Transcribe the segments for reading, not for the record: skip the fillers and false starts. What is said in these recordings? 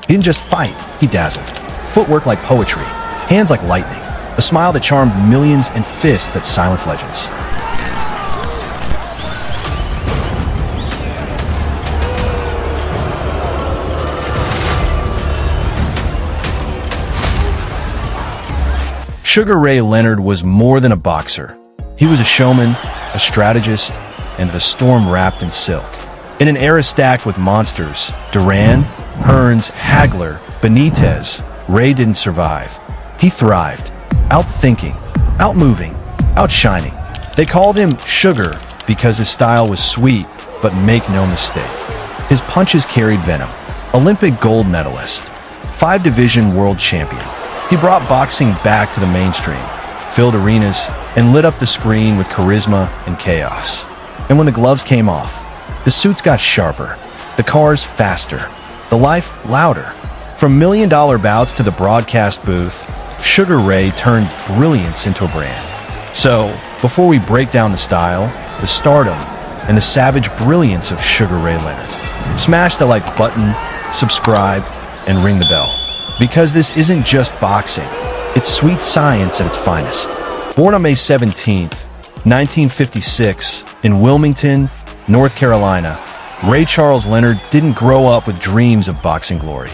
He didn't just fight, he dazzled. Footwork like poetry, hands like lightning, a smile that charmed millions and fists that silenced legends. Sugar Ray Leonard was more than a boxer. He was a showman, a strategist, and a storm wrapped in silk. In an era stacked with monsters, Duran, Hearns, Hagler, Benitez, Ray didn't survive. He thrived, outthinking, outmoving, outshining. They called him Sugar because his style was sweet, but make no mistake, his punches carried venom. Olympic gold medalist, 5-division world champion. He brought boxing back to the mainstream, filled arenas, and lit up the screen with charisma and chaos. And when the gloves came off, the suits got sharper, the cars faster, the life louder. From million-dollar bouts to the broadcast booth, Sugar Ray turned brilliance into a brand. So, before we break down the style, the stardom, and the savage brilliance of Sugar Ray Leonard, smash the like button, subscribe, and ring the bell. Because this isn't just boxing, it's sweet science at its finest. Born on May 17th, 1956, in Wilmington, North Carolina, Ray Charles Leonard didn't grow up with dreams of boxing glory.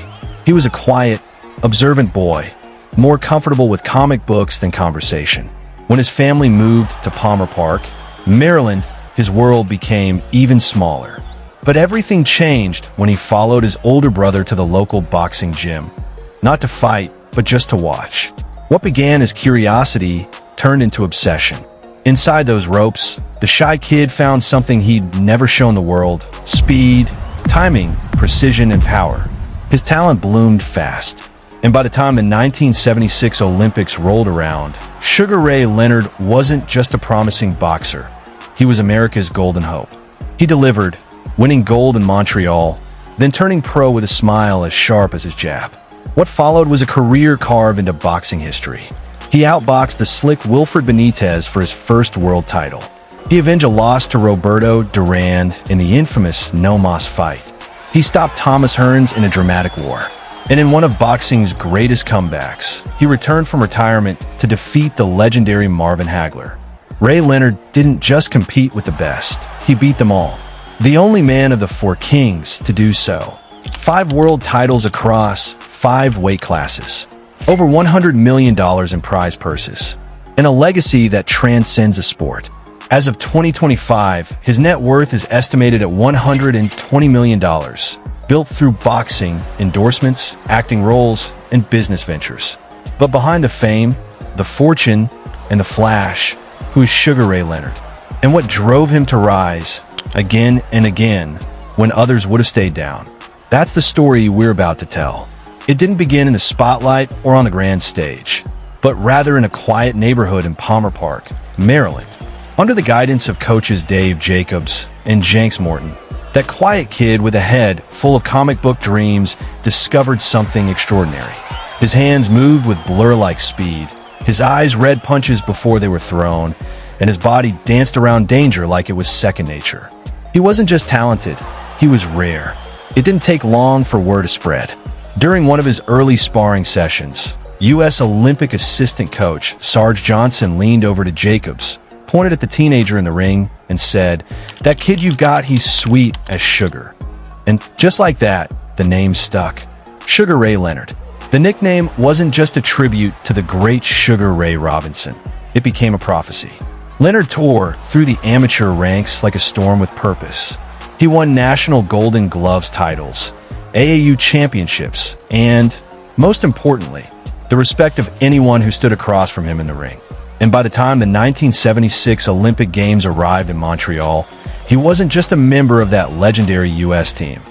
He was a quiet, observant boy, more comfortable with comic books than conversation. When his family moved to Palmer Park, Maryland, his world became even smaller. But everything changed when he followed his older brother to the local boxing gym. Not to fight, but just to watch. What began as curiosity turned into obsession. Inside those ropes, the shy kid found something he'd never shown the world: speed, timing, precision, and power. His talent bloomed fast, and by the time the 1976 Olympics rolled around, Sugar Ray Leonard wasn't just a promising boxer. He was America's golden hope. He delivered, winning gold in Montreal, then turning pro with a smile as sharp as his jab. What followed was a career carved into boxing history. He outboxed the slick Wilfred Benitez for his first world title. He avenged a loss to Roberto Duran in the infamous No Mas fight. He stopped Thomas Hearns in a dramatic war. And in one of boxing's greatest comebacks, he returned from retirement to defeat the legendary Marvin Hagler. Ray Leonard didn't just compete with the best, he beat them all. The only man of the four kings to do so. 5 world titles across 5 weight classes. Over $100 million in prize purses. And a legacy that transcends a sport. As of 2025, his net worth is estimated at $120 million, built through boxing, endorsements, acting roles, and business ventures. But behind the fame, the fortune, and the flash, who is Sugar Ray Leonard? And what drove him to rise, again and again, when others would have stayed down? That's the story we're about to tell. It didn't begin in the spotlight or on the grand stage, but rather in a quiet neighborhood in Palmer Park, Maryland. Under the guidance of coaches Dave Jacobs and Jenks Morton, that quiet kid with a head full of comic book dreams discovered something extraordinary. His hands moved with blur-like speed, his eyes read punches before they were thrown, and his body danced around danger like it was second nature. He wasn't just talented, he was rare. It didn't take long for word to spread. During one of his early sparring sessions, U.S. Olympic assistant coach Sarge Johnson leaned over to Jacobs, pointed at the teenager in the ring, and said, "That kid you've got, he's sweet as sugar." And just like that, the name stuck. Sugar Ray Leonard. The nickname wasn't just a tribute to the great Sugar Ray Robinson. It became a prophecy. Leonard tore through the amateur ranks like a storm with purpose. He won national Golden Gloves titles, AAU championships, and, most importantly, the respect of anyone who stood across from him in the ring. And by the time the 1976 Olympic Games arrived in Montreal, he wasn't just a member of that legendary U.S. team.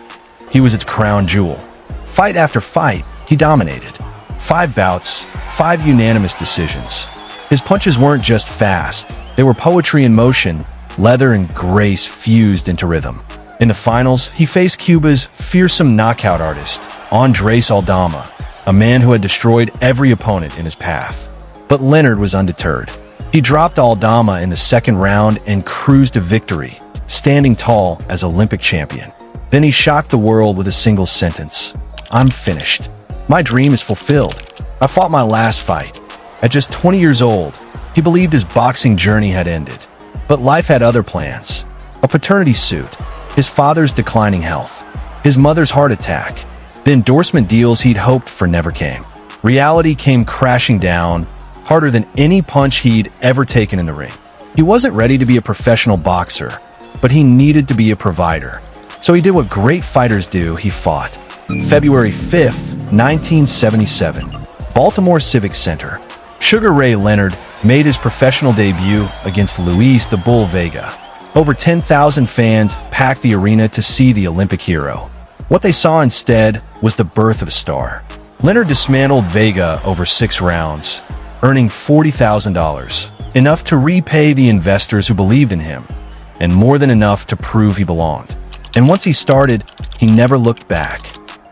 He was its crown jewel. Fight after fight, he dominated. 5 bouts, 5 unanimous decisions. His punches weren't just fast, they were poetry in motion, leather and grace fused into rhythm. In the finals, he faced Cuba's fearsome knockout artist, Andres Aldama, a man who had destroyed every opponent in his path. But Leonard was undeterred. He dropped Aldama in the second round and cruised to victory, standing tall as Olympic champion. Then he shocked the world with a single sentence: I'm finished. My dream is fulfilled. I fought my last fight. At just 20 years old, he believed his boxing journey had ended. But life had other plans. A paternity suit, his father's declining health, his mother's heart attack. The endorsement deals he'd hoped for never came. Reality came crashing down, harder than any punch he'd ever taken in the ring. He wasn't ready to be a professional boxer, but he needed to be a provider. So he did what great fighters do, he fought. February 5th, 1977, Baltimore Civic Center. Sugar Ray Leonard made his professional debut against Luis the Bull Vega. Over 10,000 fans packed the arena to see the Olympic hero. What they saw instead was the birth of a star. Leonard dismantled Vega over 6 rounds, earning $40,000, enough to repay the investors who believed in him, and more than enough to prove he belonged. And once he started, he never looked back.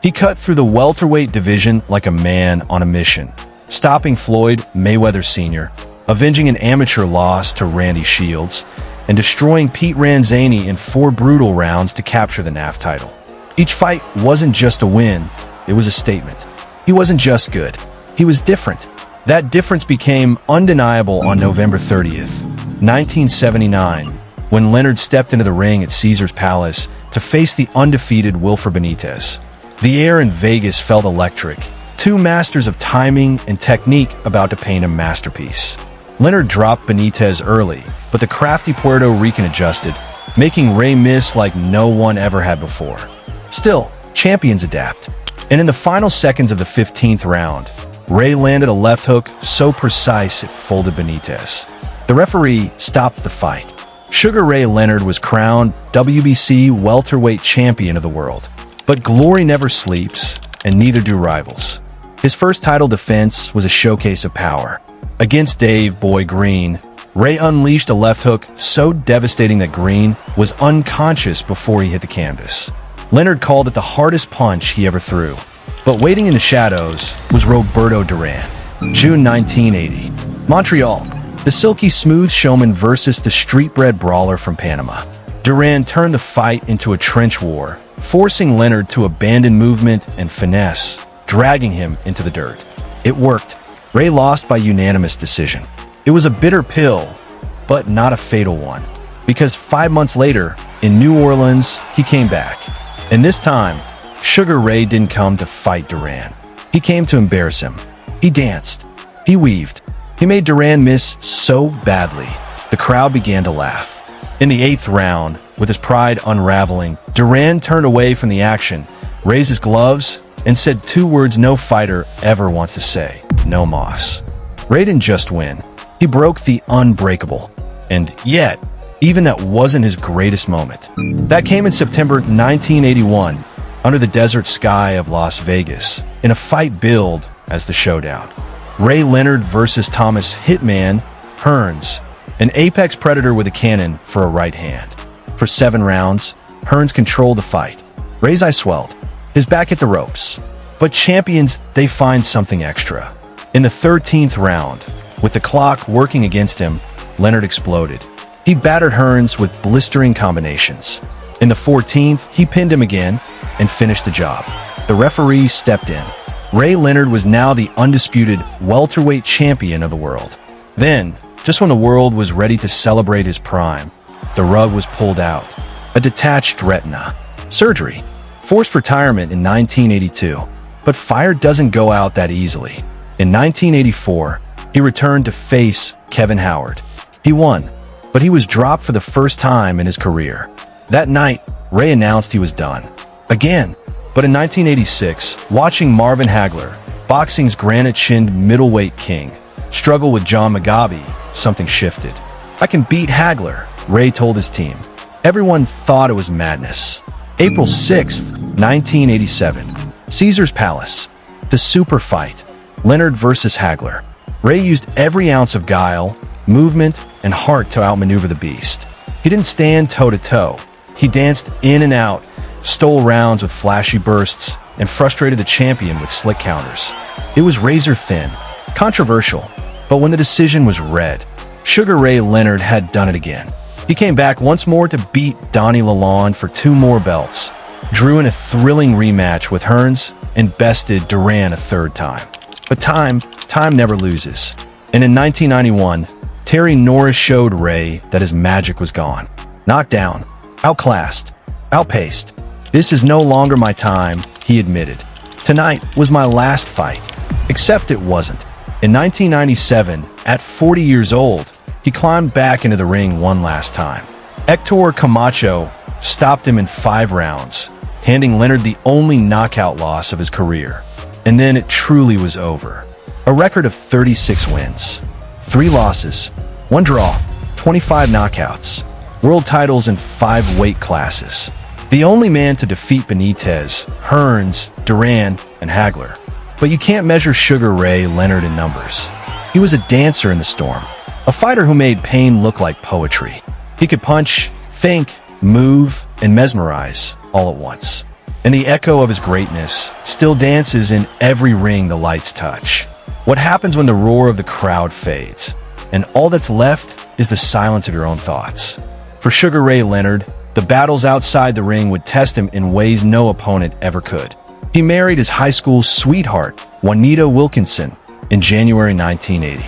He cut through the welterweight division like a man on a mission, stopping Floyd Mayweather Sr., avenging an amateur loss to Randy Shields, and destroying Pete Ranzani in 4 brutal rounds to capture the NAF title. Each fight wasn't just a win, it was a statement. He wasn't just good, he was different. That difference became undeniable on November 30th, 1979, when Leonard stepped into the ring at Caesar's Palace to face the undefeated Wilfred Benitez. The air in Vegas felt electric, 2 masters of timing and technique about to paint a masterpiece. Leonard dropped Benitez early, but the crafty Puerto Rican adjusted, making Ray miss like no one ever had before. Still, champions adapt. And in the final seconds of the 15th round, Ray landed a left hook so precise it folded Benitez. The referee stopped the fight. Sugar Ray Leonard was crowned WBC welterweight champion of the world. But glory never sleeps, and neither do rivals. His first title defense was a showcase of power. Against Dave Boy Green, Ray unleashed a left hook so devastating that Green was unconscious before he hit the canvas. Leonard called it the hardest punch he ever threw. But waiting in the shadows was Roberto Duran. June 1980. Montreal. The silky smooth showman versus the street-bred brawler from Panama. Duran turned the fight into a trench war, forcing Leonard to abandon movement and finesse, dragging him into the dirt. It worked. Ray lost by unanimous decision. It was a bitter pill, but not a fatal one. Because 5 months later, in New Orleans, he came back. And this time, Sugar Ray didn't come to fight Duran. He came to embarrass him. He danced. He weaved. He made Duran miss so badly, the crowd began to laugh. In the 8th round, with his pride unraveling, Duran turned away from the action, raised his gloves, and said 2 words no fighter ever wants to say: no moss. Ray didn't just win. He broke the unbreakable. And yet, even that wasn't his greatest moment. That came in September 1981, under the desert sky of Las Vegas, in a fight billed as the Showdown. Ray Leonard versus Thomas Hitman Hearns, an apex predator with a cannon for a right hand. For 7 rounds, Hearns controlled the fight. Ray's eye swelled. His back hit the ropes. But champions, they find something extra. In the 13th round, with the clock working against him, Leonard exploded. He battered Hearns with blistering combinations. In the 14th, he pinned him again and finished the job. The referee stepped in. Ray Leonard was now the undisputed welterweight champion of the world. Then, just when the world was ready to celebrate his prime, the rug was pulled out. A detached retina. Surgery. Forced retirement in 1982. But fire doesn't go out that easily. In 1984, he returned to face Kevin Howard. He won, but he was dropped for the first time in his career. That night, Ray announced he was done. Again. But in 1986, watching Marvin Hagler, boxing's granite-shinned middleweight king, struggle with John Mugabe, something shifted. I can beat Hagler, Ray told his team. Everyone thought it was madness. April 6, 1987. Caesar's Palace. The super fight. Leonard versus Hagler. Ray used every ounce of guile, movement, and heart to outmaneuver the beast. He didn't stand toe-to-toe. He danced in and out, stole rounds with flashy bursts, and frustrated the champion with slick counters. It was razor-thin, controversial, but when the decision was read, Sugar Ray Leonard had done it again. He came back once more to beat Donnie Lalonde for 2 more belts, drew in a thrilling rematch with Hearns, and bested Duran a third time. But time never loses. And in 1991, Terry Norris showed Ray that his magic was gone. Knocked down, outclassed, outpaced. "This is no longer my time," he admitted. "Tonight was my last fight." Except it wasn't. In 1997, at 40 years old, he climbed back into the ring one last time. Hector Camacho stopped him in 5 rounds, handing Leonard the only knockout loss of his career. And then it truly was over. A record of 36 wins, 3 losses, 1 draw, 25 knockouts, world titles in 5 weight classes. The only man to defeat Benitez, Hearns, Duran, and Hagler. But you can't measure Sugar Ray Leonard in numbers. He was a dancer in the storm, a fighter who made pain look like poetry. He could punch, think, move, and mesmerize all at once. And the echo of his greatness still dances in every ring the lights touch. What happens when the roar of the crowd fades, and all that's left is the silence of your own thoughts? For Sugar Ray Leonard, the battles outside the ring would test him in ways no opponent ever could. He married his high school sweetheart, Nonito Wilkinson, in January 1980.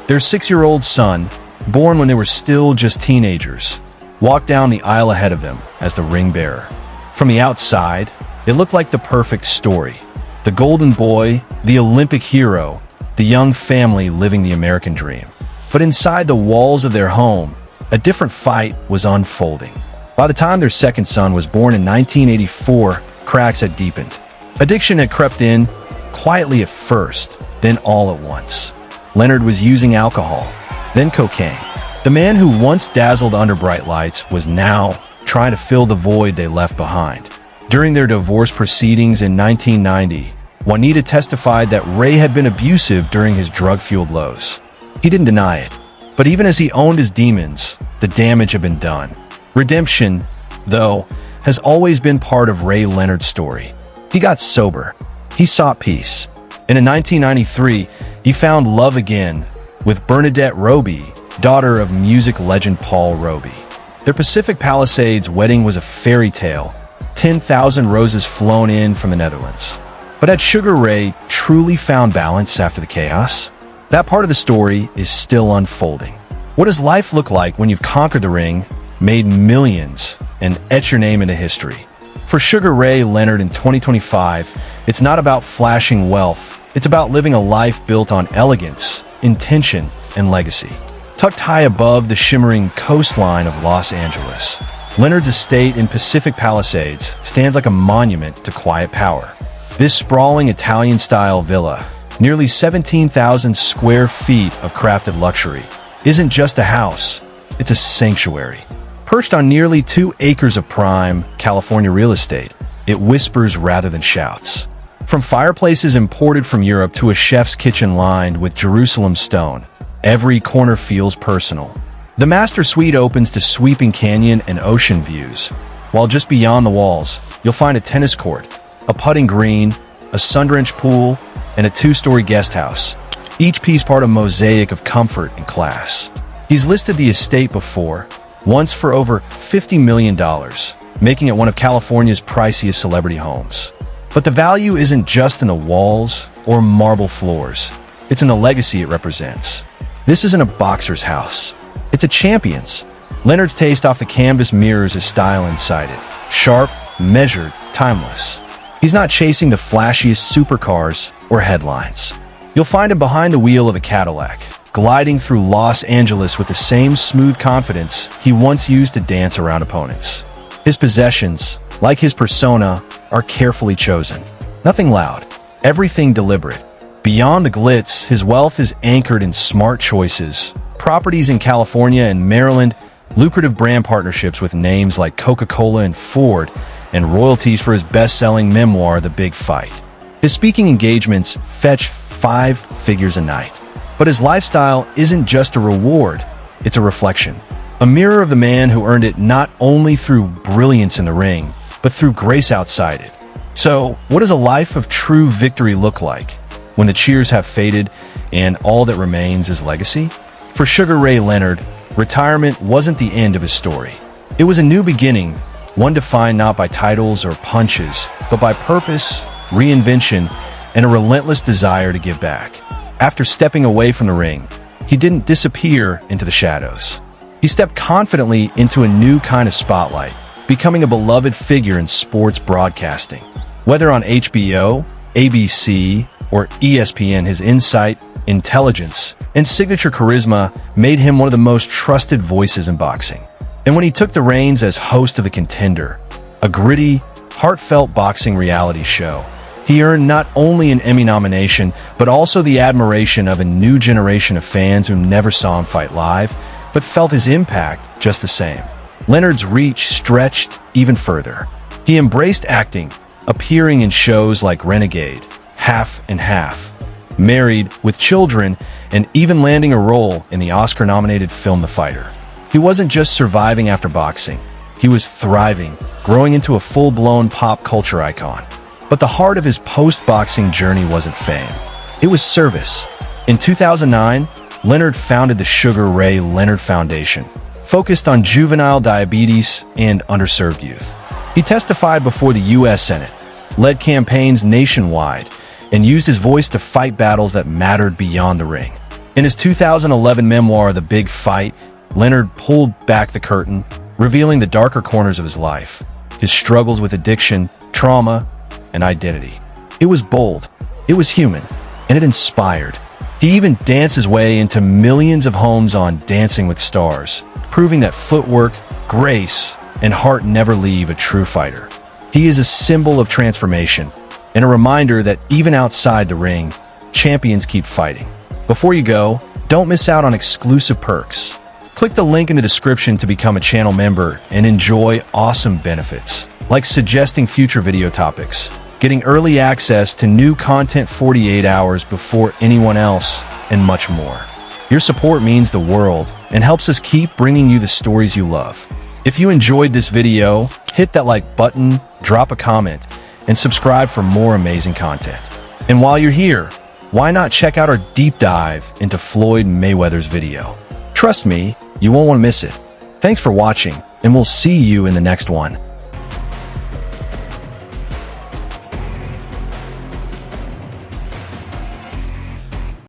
Their 6-year-old son, born when they were still just teenagers, walked down the aisle ahead of them as the ring bearer. From the outside, it looked like the perfect story. The golden boy, the Olympic hero, the young family living the American dream. But inside the walls of their home, a different fight was unfolding. By the time their second son was born in 1984, cracks had deepened. Addiction had crept in, quietly at first, then all at once. Leonard was using alcohol, then cocaine. The man who once dazzled under bright lights was now trying to fill the void they left behind. During their divorce proceedings in 1990, Juanita testified that Ray had been abusive during his drug-fueled lows. He didn't deny it, but even as he owned his demons, the damage had been done. Redemption, though, has always been part of Ray Leonard's story. He got sober. He sought peace. And in 1993, he found love again with Bernadette Roby, daughter of music legend Paul Roby. Their Pacific Palisades wedding was a fairy tale, 10,000 roses flown in from the Netherlands. But had Sugar Ray truly found balance after the chaos? That part of the story is still unfolding. What does life look like when you've conquered the ring, made millions, and etched your name into history? For Sugar Ray Leonard in 2025, it's not about flashing wealth. It's about living a life built on elegance, intention, and legacy. Tucked high above the shimmering coastline of Los Angeles, Leonard's estate in Pacific Palisades stands like a monument to quiet power. This sprawling Italian-style villa, nearly 17,000 square feet of crafted luxury, isn't just a house, it's a sanctuary. Perched on nearly 2 acres of prime California real estate, it whispers rather than shouts. From fireplaces imported from Europe to a chef's kitchen lined with Jerusalem stone, every corner feels personal. The master suite opens to sweeping canyon and ocean views, while just beyond the walls, you'll find a tennis court, a putting green, a sun-drenched pool, and a 2-story guest house, each piece part of a mosaic of comfort and class. He's listed the estate before, once for over $50 million, making it one of California's priciest celebrity homes. But the value isn't just in the walls or marble floors. It's in the legacy it represents. This isn't a boxer's house. It's a champion's. Leonard's taste off the canvas mirrors his style inside it. Sharp, measured, timeless. He's not chasing the flashiest supercars or headlines. You'll find him behind the wheel of a Cadillac, gliding through Los Angeles with the same smooth confidence he once used to dance around opponents. His possessions, like his persona, are carefully chosen. Nothing loud, everything deliberate. Beyond the glitz, his wealth is anchored in smart choices, properties in California and Maryland, lucrative brand partnerships with names like Coca-Cola and Ford, and royalties for his best-selling memoir, The Big Fight. His speaking engagements fetch 5 figures a night. But his lifestyle isn't just a reward, it's a reflection. A mirror of the man who earned it not only through brilliance in the ring, but through grace outside it. So, what does a life of true victory look like when the cheers have faded and all that remains is legacy? For Sugar Ray Leonard, retirement wasn't the end of his story. It was a new beginning, one defined not by titles or punches, but by purpose, reinvention, and a relentless desire to give back. After stepping away from the ring, he didn't disappear into the shadows. He stepped confidently into a new kind of spotlight, becoming a beloved figure in sports broadcasting. Whether on HBO, ABC, or ESPN, his insight, intelligence, and signature charisma made him one of the most trusted voices in boxing. And when he took the reins as host of The Contender, a gritty, heartfelt boxing reality show, he earned not only an Emmy nomination, but also the admiration of a new generation of fans who never saw him fight live, but felt his impact just the same. Leonard's reach stretched even further. He embraced acting, appearing in shows like Renegade, Half and Half, Married with Children, and even landing a role in the Oscar-nominated film The Fighter. He wasn't just surviving after boxing. He was thriving, growing into a full-blown pop culture icon. But the heart of his post-boxing journey wasn't fame. It was service. In 2009, Leonard founded the Sugar Ray Leonard Foundation, focused on juvenile diabetes and underserved youth. He testified before the U.S. Senate, led campaigns nationwide, and used his voice to fight battles that mattered beyond the ring. In his 2011 memoir, The Big Fight, Leonard pulled back the curtain, revealing the darker corners of his life, his struggles with addiction, trauma, and identity. It was bold, it was human, and it inspired. He even danced his way into millions of homes on Dancing with Stars, proving that footwork, grace, and heart never leave a true fighter. He is a symbol of transformation, and a reminder that even outside the ring, champions keep fighting. Before you go, don't miss out on exclusive perks. Click the link in the description to become a channel member and enjoy awesome benefits, like suggesting future video topics, getting early access to new content 48 hours before anyone else, and much more. Your support means the world and helps us keep bringing you the stories you love. If you enjoyed this video, hit that like button, drop a comment, and subscribe for more amazing content. And while you're here, why not check out our deep dive into Floyd Mayweather's video? Trust me, you won't want to miss it. Thanks for watching, and we'll see you in the next one.